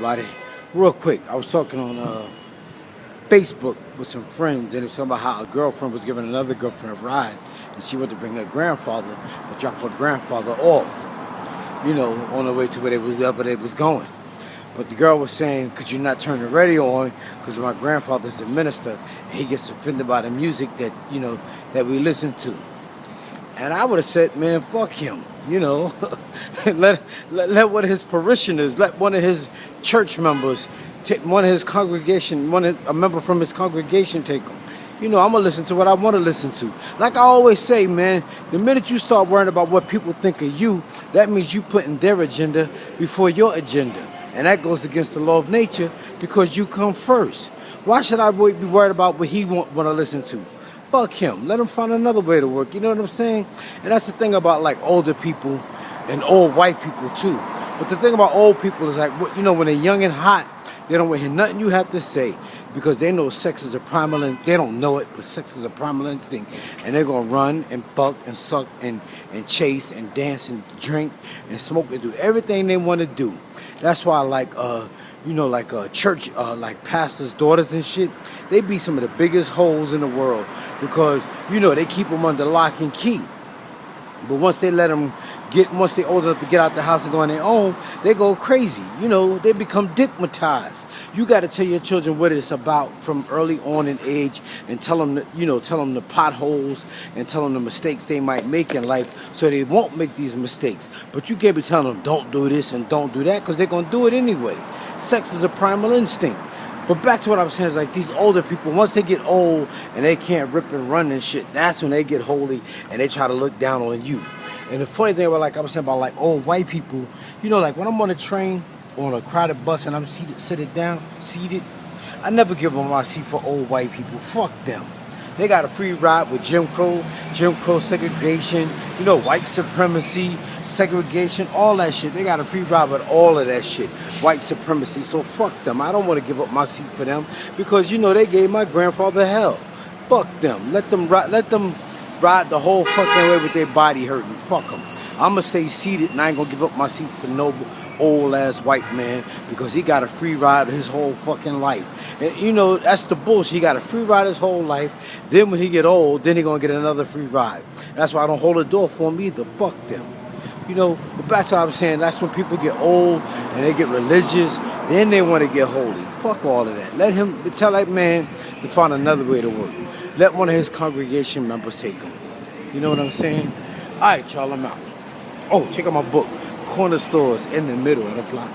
about it. Real quick, I was talking on Facebook with some friends, and it was talking about how a girlfriend was giving another girlfriend a ride, and she went to bring her grandfather, but drop her grandfather off, on the way to where they was going. But the girl was saying, could you not turn the radio on? Because my grandfather's a minister, and he gets offended by the music that, that we listen to. And I would have said, man, fuck him, let one of his parishioners, let one of his church members, one of his congregation, a member from his congregation take him. I'm going to listen to what I want to listen to. Like I always say, man, the minute you start worrying about what people think of you, that means you putting their agenda before your agenda. And that goes against the law of nature because you come first. Why should I be worried about what he want to listen to? Fuck him. Let him find another way to work. You know what I'm saying? And that's the thing about like older people and old white people too. But the thing about old people is like, when they're young and hot, they don't want to hear nothing you have to say because they know sex is a primal, they don't know it, but sex is a primal instinct. And they're going to run and fuck and suck and chase and dance and drink and smoke and do everything they want to do. That's why church, like pastors' daughters and shit, they be some of the biggest hoes in the world because, they keep them under lock and key. But once they once they're old enough to get out the house and go on their own, they go crazy. They become dickmatized. You got to tell your children what it's about from early on in age and tell them the potholes and tell them the mistakes they might make in life so they won't make these mistakes. But you can't be telling them don't do this and don't do that because they're going to do it anyway. Sex is a primal instinct. But back to what I was saying is like these older people, once they get old and they can't rip and run and shit, that's when they get holy and they try to look down on you. And the funny thing about like I was saying about like old white people, like when I'm on a train or on a crowded bus and I'm seated, I never give them my seat for old white people. Fuck them. They got a free ride with Jim Crow segregation, white supremacy, segregation, all that shit. They got a free ride with all of that shit, white supremacy. So fuck them. I don't want to give up my seat for them because, they gave my grandfather hell. Fuck them. Let them ride the whole fucking way with their body hurting. Fuck them. I'm going to stay seated and I ain't going to give up my seat for no old-ass white man because he got a free ride his whole fucking life. And, that's the bullshit. He got a free ride his whole life. Then when he get old, then he going to get another free ride. That's why I don't hold the door for him either. Fuck them. But back to what I was saying, that's when people get old and they get religious, then they want to get holy. Fuck all of that. Let him tell that man to find another way to work. Let one of his congregation members take him. You know what I'm saying? All right, y'all, I'm out. Oh, check out my book, Corner Stores in the Middle of the Block.